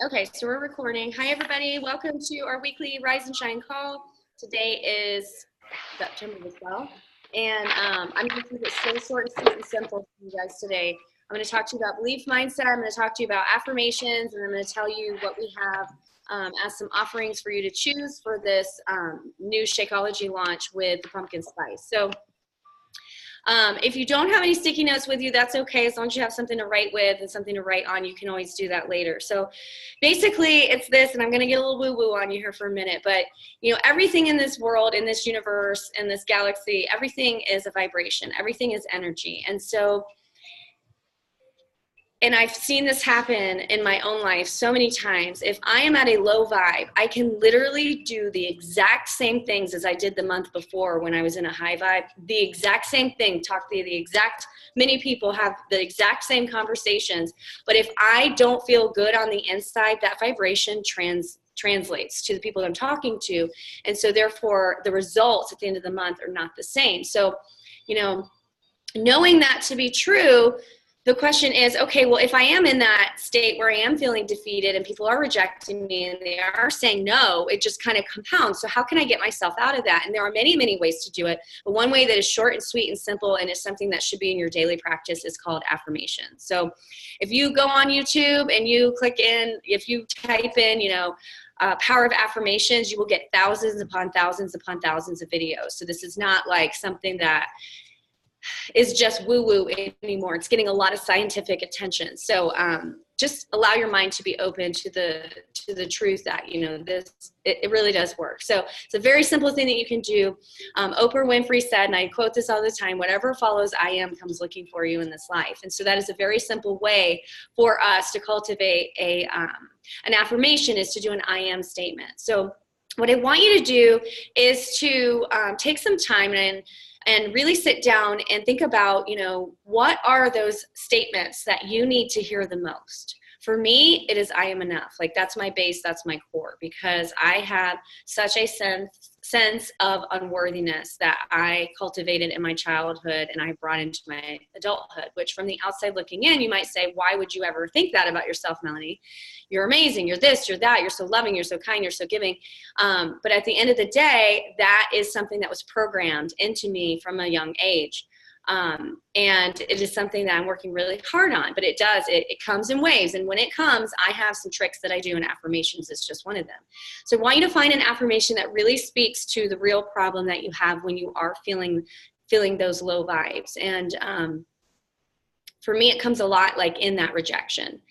Okay, so we're recording. Hi, everybody. Welcome to our weekly Rise and Shine call. Today is September the 12th, and I'm going to keep it so short and sweet and simple for you guys today. I'm going to talk to you about belief mindset. I'm going to talk to you about affirmations, and I'm going to tell you what we have as some offerings for you to choose for this new Shakeology launch with the Pumpkin Spice. So if you don't have any sticky notes with you, that's okay. As long as you have something to write with and something to write on, you can always do that later. So basically it's this, and I'm going to get a little woo-woo on you here for a minute, but you know, everything in this world, in this universe, in this galaxy, everything is a vibration. Everything is energy. And so, and I've seen this happen in my own life so many times. If I am at a low vibe, I can literally do the exact same things as I did the month before when I was in a high vibe. The exact same thing, talk to the exact, many people have the exact same conversations. But if I don't feel good on the inside, that vibration translates to the people that I'm talking to. And so therefore the results at the end of the month are not the same. So, you know, knowing that to be true, the question is, okay, well, if I am in that state where I am feeling defeated and people are rejecting me and they are saying no, it just kind of compounds. So how can I get myself out of that? And there are many, many ways to do it. But one way that is short and sweet and simple and is something that should be in your daily practice is called affirmations. So if you go on YouTube and you click in, if you type in, you know, power of affirmations, you will get thousands upon thousands upon thousands of videos. So this is not like something that is just woo-woo anymore. It's getting a lot of scientific attention. So just allow your mind to be open to the truth that, you know, it really does work. So it's a very simple thing that you can do. Oprah Winfrey said, and I quote this all the time, whatever follows I am comes looking for you in this life. And so that is a very simple way for us to cultivate an affirmation, is to do an I am statement. So what I want you to do is to take some time and really sit down and think about, you know, what are those statements that you need to hear the most? For me, it is I am enough. Like that's my base, that's my core, because I have such a sense of unworthiness that I cultivated in my childhood and I brought into my adulthood, which from the outside looking in, you might say, why would you ever think that about yourself, Melanie? You're amazing, you're this, you're that, you're so loving, you're so kind, you're so giving. But at the end of the day, that is something that was programmed into me from a young age. And it is something that I'm working really hard on, but it comes in waves. And when it comes, I have some tricks that I do, and affirmations is just one of them. So I want you to find an affirmation that really speaks to the real problem that you have when you are feeling those low vibes. And for me, it comes a lot like in that rejection.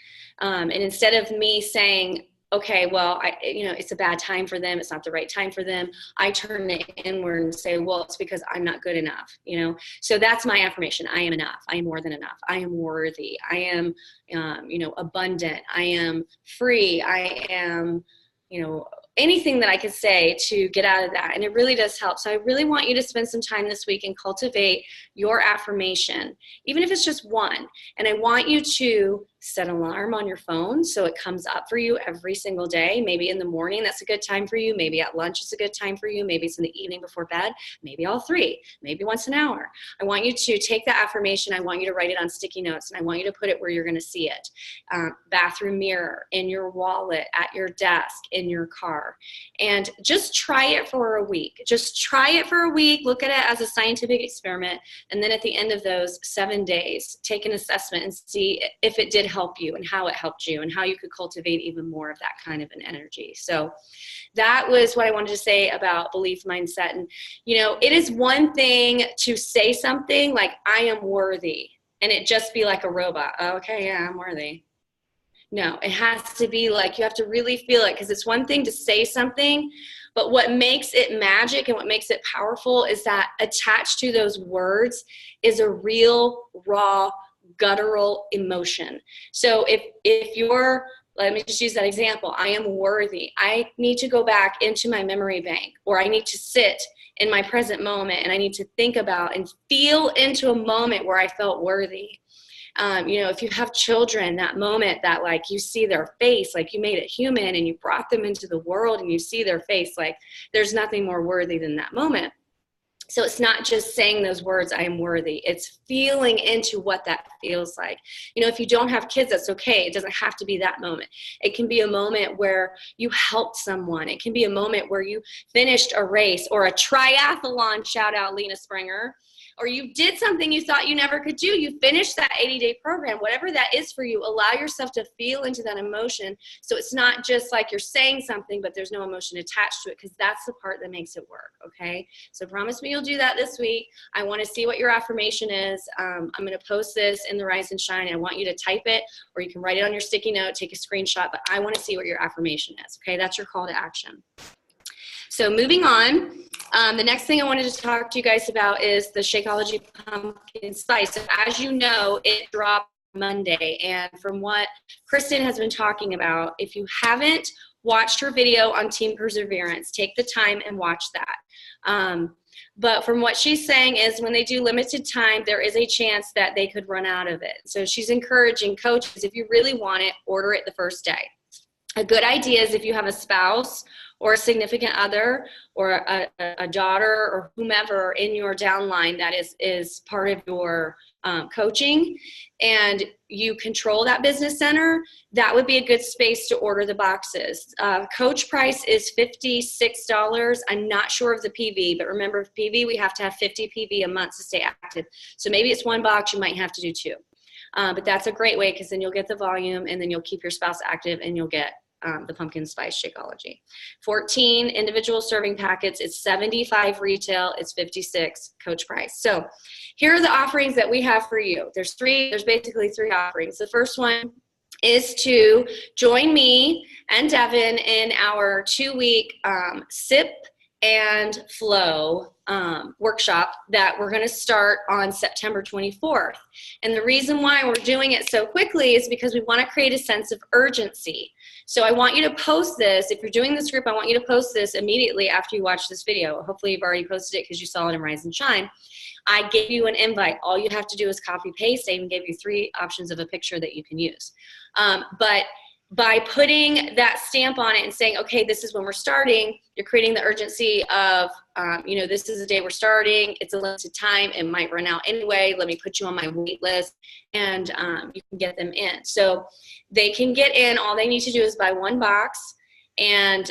And instead of me saying, okay, well, it's a bad time for them, it's not the right time for them, I turn it inward and say, well, it's because I'm not good enough, you know? So that's my affirmation. I am enough. I am more than enough. I am worthy. I am, abundant. I am free. I am, anything that I could say to get out of that. And it really does help. So I really want you to spend some time this week and cultivate your affirmation, even if it's just one. And I want you to set an alarm on your phone so it comes up for you every single day. Maybe in the morning, that's a good time for you. Maybe at lunch, it's a good time for you. Maybe it's in the evening before bed. Maybe all three. Maybe once an hour. I want you to take the affirmation. I want you to write it on sticky notes, and I want you to put it where you're going to see it. Bathroom mirror, in your wallet, at your desk, in your car. And just try it for a week. Just try it for a week. Look at it as a scientific experiment. And then at the end of those 7 days, take an assessment and see if it did help you and how it helped you and how you could cultivate even more of that kind of an energy. So that was what I wanted to say about belief mindset. And, it is one thing to say something like, I am worthy, and it just be like a robot. Okay, yeah, I'm worthy. No, it has to be like, you have to really feel it, because it's one thing to say something, but what makes it magic and what makes it powerful is that attached to those words is a real, raw, guttural emotion. So if you're, let me just use that example, I am worthy, I need to go back into my memory bank, or I need to sit in my present moment and I need to think about and feel into a moment where I felt worthy. If you have children, that moment that like you see their face, like you made it human and you brought them into the world and you see their face, like there's nothing more worthy than that moment. So it's not just saying those words, I am worthy. It's feeling into what that feels like. You know, if you don't have kids, that's okay. It doesn't have to be that moment. It can be a moment where you helped someone. It can be a moment where you finished a race or a triathlon, shout out Lena Springer, or you did something you thought you never could do. You finished that 80-day program, whatever that is for you. Allow yourself to feel into that emotion. So it's not just like you're saying something, but there's no emotion attached to it, because that's the part that makes it work, okay? So promise me you'll do that this week. I want to see what your affirmation is. I'm going to post this in the Rise and Shine. I want you to type it, or you can write it on your sticky note, take a screenshot, but I want to see what your affirmation is, okay? That's your call to action. So moving on, the next thing I wanted to talk to you guys about is the Shakeology Pumpkin Spice. So as you know, it dropped Monday, and from what Kristen has been talking about, if you haven't watched her video on Team Perseverance, take the time and watch that. But from what she's saying is when they do limited time, there is a chance that they could run out of it. So she's encouraging coaches, if you really want it, order it the first day. A good idea is if you have a spouse or a significant other or a daughter or whomever in your downline that is part of your coaching, and you control that business center, that would be a good space to order the boxes. Coach price is $56. I'm not sure of the PV, but remember, with PV, we have to have 50 PV a month to stay active. So maybe it's one box, you might have to do two. But that's a great way, because then you'll get the volume, and then you'll keep your spouse active, and you'll get the Pumpkin Spice Shakeology. 14 individual serving packets. It's $75 retail. It's $56 coach price. So here are the offerings that we have for you. There's basically three offerings. The first one is to join me and Devin in our 2-week sip and flow workshop that we're going to start on September 24th. And the reason why we're doing it so quickly is because we want to create a sense of urgency. So I want you to post this. If you're doing this group, I want you to post this immediately after you watch this video. Hopefully you've already posted it because you saw it in Rise and Shine. I gave you an invite. All you have to do is copy paste. I even gave you 3 options of a picture that you can use. But by putting that stamp on it and saying, okay, this is when we're starting, you're creating the urgency of, this is the day we're starting. It's a limited time. It might run out anyway. Let me put you on my wait list, and you can get them in. So they can get in. All they need to do is buy 1 box and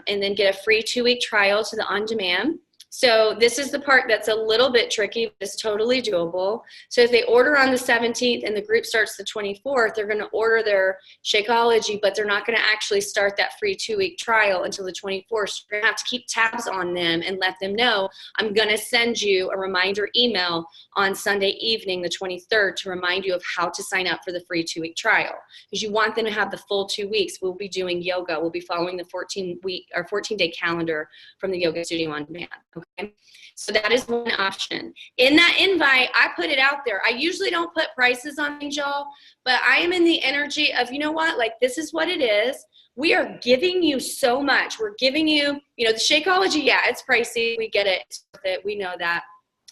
then get a free 2-week trial to the on-demand. So this is the part that's a little bit tricky, but it's totally doable. So if they order on the 17th and the group starts the 24th, they're going to order their Shakeology, but they're not going to actually start that free 2-week trial until the 24th. So you're going to have to keep tabs on them and let them know, I'm going to send you a reminder email on Sunday evening, the 23rd, to remind you of how to sign up for the free 2-week trial, because you want them to have the full 2 weeks. We'll be doing yoga. We'll be following the 14-day calendar from the Yoga Studio on Demand. Okay, so that is one option. In that invite, I put it out there. I usually don't put prices on things, y'all, but I am in the energy of, you know what, like, this is what it is. We are giving you so much. We're giving you, the Shakeology, yeah, it's pricey. We get it. It's worth it. We know that.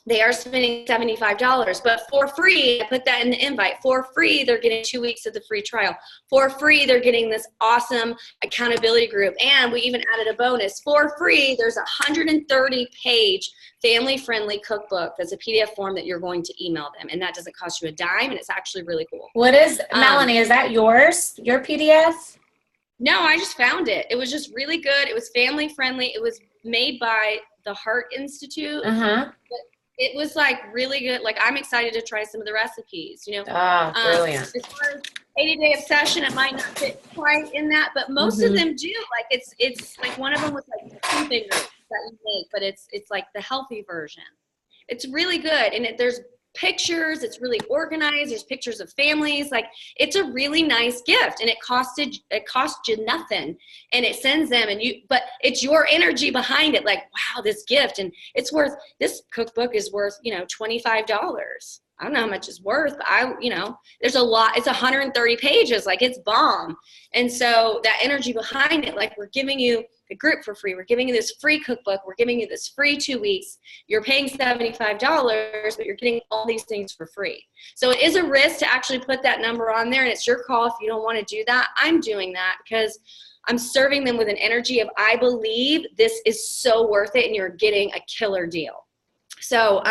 They are spending $75, but for free, I put that in the invite. For free, they're getting 2 weeks of the free trial. For free, they're getting this awesome accountability group. And we even added a bonus. For free, there's a 130-page family-friendly cookbook that's a PDF form that you're going to email them. And that doesn't cost you a dime, and it's actually really cool. What is, Melanie, is that yours, your PDF? No, I just found it. It was just really good. It was family-friendly. It was made by the Heart Institute. Uh-huh. It was like really good. Like, I'm excited to try some of the recipes, Brilliant. As far as 80-day obsession, it might not fit quite in that, but most of them do. Like, it's like one of them was like 2 fingers that you make, but it's like the healthy version. It's really good. And there's pictures. It's really organized. There's pictures of families. Like, it's a really nice gift, and it cost you nothing, and it sends them, but it's your energy behind it. Like, wow, this gift, and this cookbook is worth, $25. I don't know how much it's worth, but there's a lot. It's 130 pages. Like, it's bomb. And so that energy behind it, like, we're giving you the group for free. We're giving you this free cookbook. We're giving you this free 2 weeks. You're paying $75, but you're getting all these things for free. So it is a risk to actually put that number on there, and it's your call if you don't want to do that. I'm doing that because I'm serving them with an energy of, I believe this is so worth it, and you're getting a killer deal. So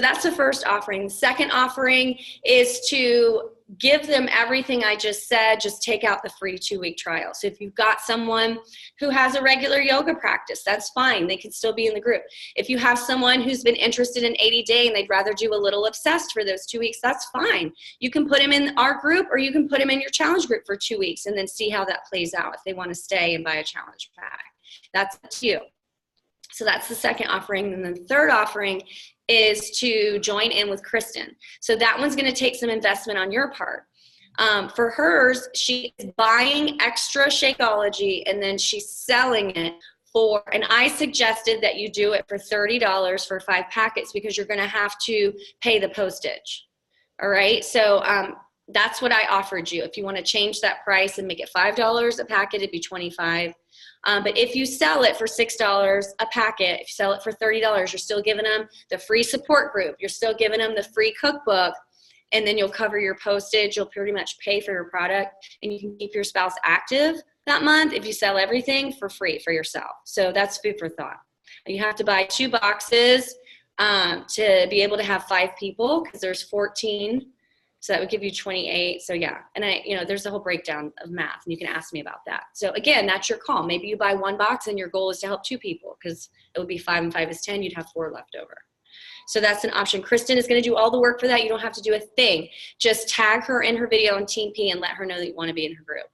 that's the first offering. The second offering is to give them everything I just said, just take out the free 2-week trial. So if you've got someone who has a regular yoga practice, that's fine. They can still be in the group. If you have someone who's been interested in 80-day and they'd rather do a little obsessed for those 2 weeks, that's fine. You can put them in our group, or you can put them in your challenge group for 2 weeks and then see how that plays out if they want to stay and buy a challenge pack. That's up to you. So that's the second offering. And then the third offering is to join in with Kristen. So that one's going to take some investment on your part. For hers, she's buying extra Shakeology and then she's selling it for, and I suggested that you do it for $30 for 5 packets because you're going to have to pay the postage. All right. So that's what I offered you. If you want to change that price and make it $5 a packet, it'd be $25. But if you sell it for $6 a packet, if you sell it for $30, you're still giving them the free support group. You're still giving them the free cookbook, and then you'll cover your postage. You'll pretty much pay for your product, and you can keep your spouse active that month if you sell everything for free for yourself. So that's food for thought. You have to buy 2 boxes to be able to have 5 people because there's 14. So that would give you 28. So yeah, and there's a whole breakdown of math, and you can ask me about that. So again, that's your call. Maybe you buy 1 box and your goal is to help 2 people because it would be 5 and 5 is 10. You'd have 4 left over. So that's an option. Kristen is going to do all the work for that. You don't have to do a thing. Just tag her in her video on Team P and let her know that you want to be in her group.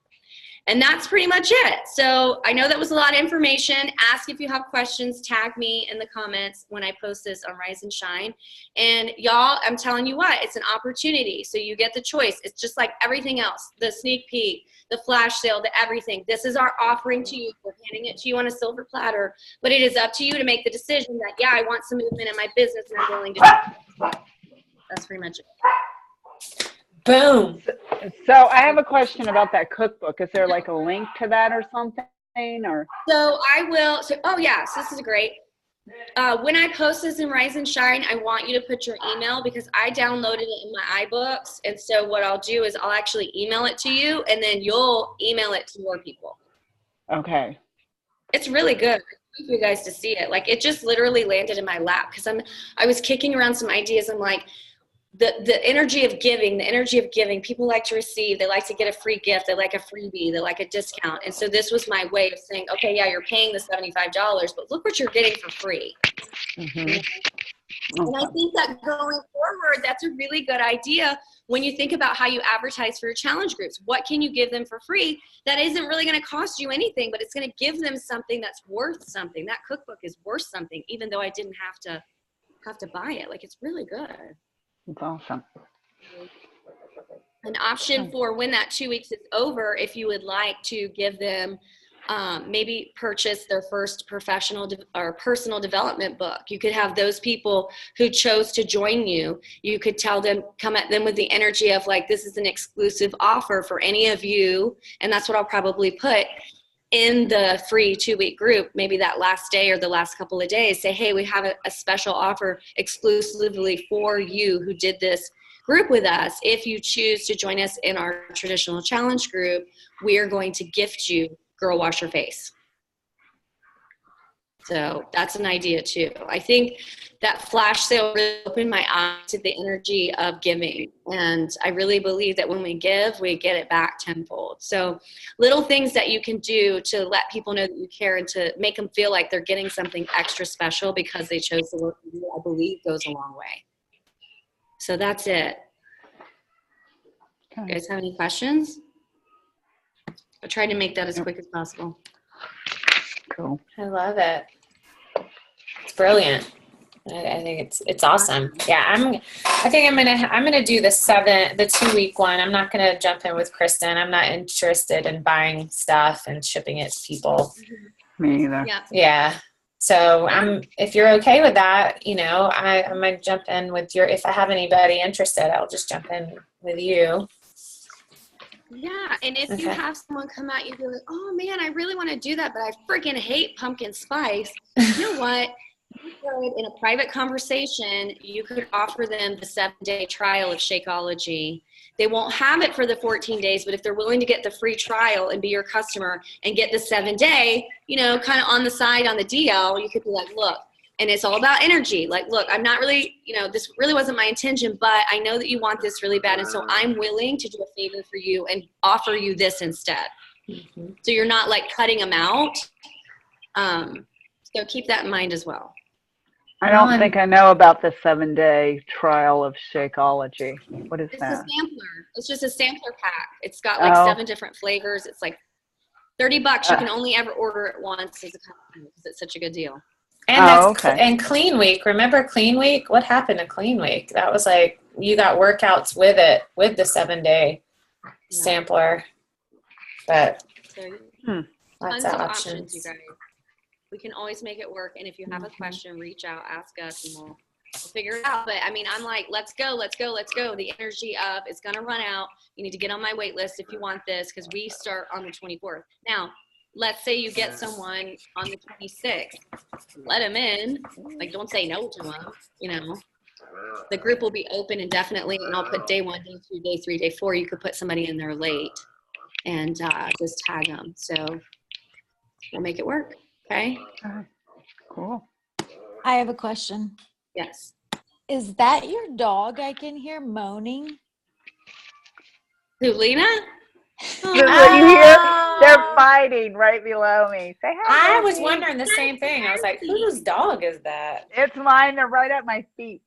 And that's pretty much it. So I know that was a lot of information. Ask if you have questions. Tag me in the comments when I post this on Rise&Shine. And y'all, I'm telling you what, it's an opportunity. So you get the choice. It's just like everything else, the sneak peek, the flash sale, the everything. This is our offering to you. We're handing it to you on a silver platter. But it is up to you to make the decision that, yeah, I want some movement in my business and I'm willing to do it. That's pretty much it. Boom. So I have a question about that cookbook. Is there like a link to that or something? Or so I will. So yes, this is great. When I post this in Rise&Shine, I want you to put your email because I downloaded it in my iBooks. And so what I'll do is I'll actually email it to you, and then you'll email it to more people. Okay. It's really good. I want you guys to see it. Like it just literally landed in my lap because I was kicking around some ideas. I'm like, the energy of giving, people like to receive, they like to get a free gift, they like a freebie, they like a discount. And so this was my way of saying, okay, yeah, you're paying the $75, but look what you're getting for free. Mm-hmm. And I think that going forward, that's a really good idea when you think about how you advertise for your challenge groups. What can you give them for free that isn't really going to cost you anything, but it's going to give them something that's worth something. That cookbook is worth something, even though I didn't have to buy it. Like it's really good. That's awesome. An option for when that 2 weeks is over, if you would like to give them maybe purchase their first professional or personal development book. You could have those people who chose to join you. You could tell them, come at them with the energy of like, this is an exclusive offer for any of you. And that's what I'll probably put in the free 2-week group, maybe that last day or the last couple of days. Say, hey, we have a special offer exclusively for you who did this group with us. If you choose to join us in our traditional challenge group, we are going to gift you Girl Wash Your Face. So that's an idea too. I think that flash sale really opened my eyes to the energy of giving. And I really believe that when we give, we get it back tenfold. So little things that you can do to let people know that you care and to make them feel like they're getting something extra special because they chose to work with you, I believe goes a long way. So that's it. You guys have any questions? I tried to make that as quick as possible. Cool. I love it. It's brilliant. I think it's awesome. Yeah, I think I'm gonna do the 2-week one. I'm not gonna jump in with Kristen. I'm not interested in buying stuff and shipping it to people. Me either. Yeah. So if you're okay with that, I might jump in with if I have anybody interested, I'll just jump in with you. Yeah, and if you have someone come at you and be like, oh man, I really want to do that, but I freaking hate pumpkin spice. You know what? You could, in a private conversation, you could offer them the 7-day trial of Shakeology. They won't have it for the 14 days, but if they're willing to get the free trial and be your customer and get the 7-day, kind of on the side on the DL, you could be like, look, And it's all about energy. Like, look, I'm not really, this really wasn't my intention, but I know that you want this really bad. And so I'm willing to do a favor for you and offer you this instead. Mm-hmm. So you're not like cutting them out. So keep that in mind as well. I don't think I know about the 7-day trial of Shakeology. What is that? It's a sampler. It's just a sampler pack. It's got like 7 different flavors. It's like $30. You can only ever order it once as a customer because it's such a good deal. And and Clean Week. Remember Clean Week? What happened to Clean Week? That was like you got workouts with it, with the 7-day sampler. But lots of options, you guys. We can always make it work. And if you have a question, reach out, ask us, and we'll figure it out. But I mean, I'm like, let's go. The energy of it's going to run out. You need to get on my wait list if you want this, because we start on the 24th. Now, let's say you get someone on the 26th. Let them in. Like, don't say no to them, The group will be open indefinitely, and I'll put day 1, day 2, day 3, day 4. You could put somebody in there late and just tag them. So we'll make it work. Okay. Cool. I have a question. Yes. Is that your dog I can hear moaning? Who, Lena? You hear? They're fighting right below me. Say hi. I was wondering the same thing. I was like, whose dog is that? It's mine. They're right at my feet.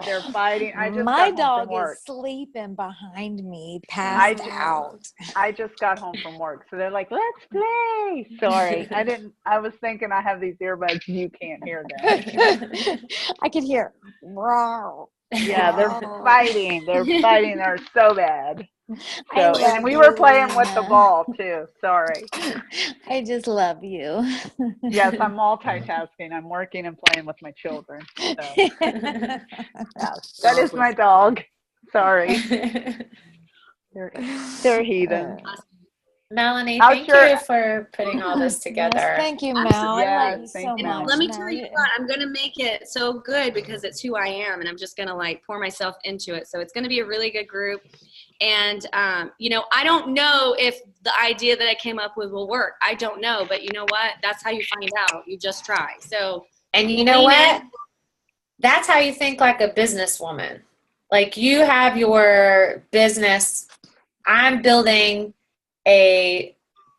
They're fighting. My dog is sleeping behind me, passed out. I just got home from work, so they're like, "Let's play." Sorry, I was thinking I have these earbuds. You can't hear them. I could hear. Wow. Yeah, they're fighting. They're so bad. So, and we were playing with the ball too. Sorry. I just love you. Yes, I'm multitasking. I'm working and playing with my children. So. Yes, that is my dog. Sorry. They're heathen. Melanie, thank you for putting all this together. Yes, thank you, Mel. I love you so much. Let me tell you what, I'm going to make it so good because it's who I am, and I'm just going to like pour myself into it. So it's going to be a really good group. And, I don't know if the idea that I came up with will work. I don't know, but you know what? That's how you find out. You just try. So, and you know what? That's how you think like a businesswoman. Like you have your business. I'm building a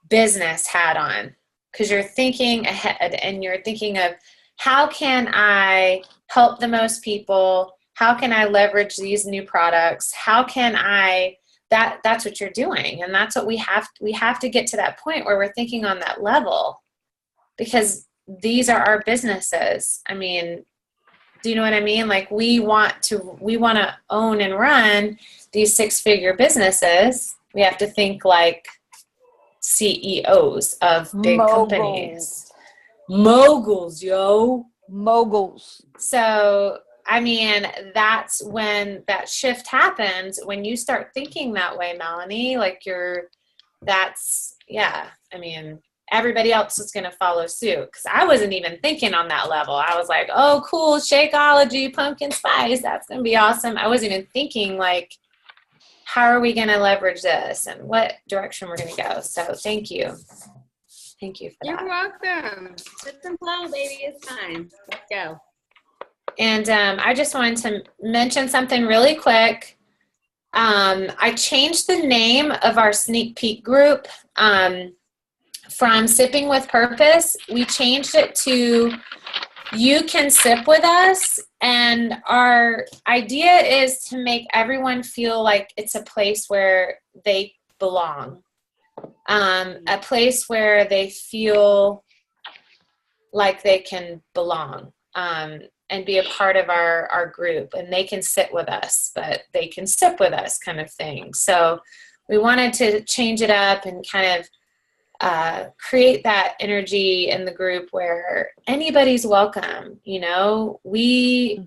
business hat on because you're thinking ahead and you're thinking of how can I help the most people? How can I leverage these new products? How can I, that's what you're doing. And that's what we have to get to that point where we're thinking on that level because these are our businesses. I mean, do you know what I mean? Like we want to own and run these 6-figure businesses. We have to think like CEOs of big companies. Moguls, yo. Moguls. So, I mean, that's when that shift happens, when you start thinking that way, Melanie, like I mean, everybody else is going to follow suit because I wasn't even thinking on that level. I was like, oh, cool, Shakeology, pumpkin spice, that's going to be awesome. I wasn't even thinking like, how are we going to leverage this and what direction we're going to go? So thank you. Thank you for that. You're welcome. Sit and flow, baby. It's time. Let's go. And I just wanted to mention something really quick. I changed the name of our sneak peek group from Sipping with Purpose. We changed it to You Can Sip With Us. And our idea is to make everyone feel like it's a place where they belong. A place where they feel like they can belong. And be a part of our group, and they can sit with us, but they can sip with us kind of thing. So we wanted to change it up and kind of create that energy in the group where anybody's welcome. We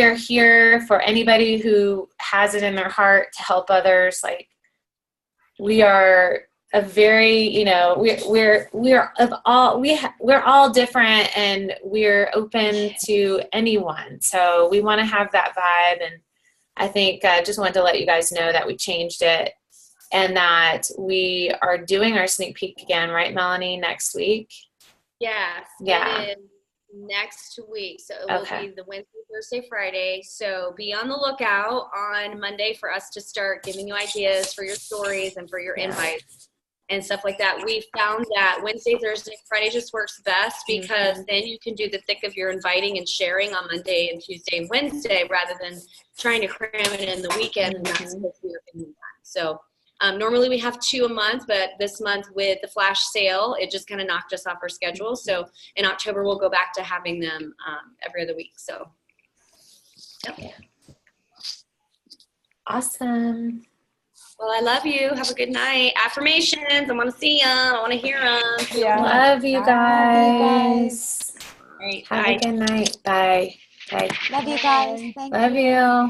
are here for anybody who has it in their heart to help others. Like we are a very, we're all different and we're open to anyone. So we want to have that vibe. And I think I just wanted to let you guys know that we changed it and that we are doing our sneak peek again, right, Melanie, next week? Yes. Yeah. next week. So it will Okay. be the Wednesday, Thursday, Friday. So be on the lookout on Monday for us to start giving you ideas for your stories and for your invites and stuff like that. We found that Wednesday, Thursday, Friday just works best because then you can do the thick of your inviting and sharing on Monday and Tuesday and Wednesday rather than trying to cram it in the weekend and not supposed to be working time. So normally we have 2 a month, but this month with the flash sale, it just kind of knocked us off our schedule. So in October, we'll go back to having them every other week. So, Yeah. Awesome. Well, I love you. Have a good night. Affirmations. I want to see them. I want to hear them. Yeah. Love you guys. All right. Have Bye. a good night. Bye. Bye. Love you guys. Thank Love you. you.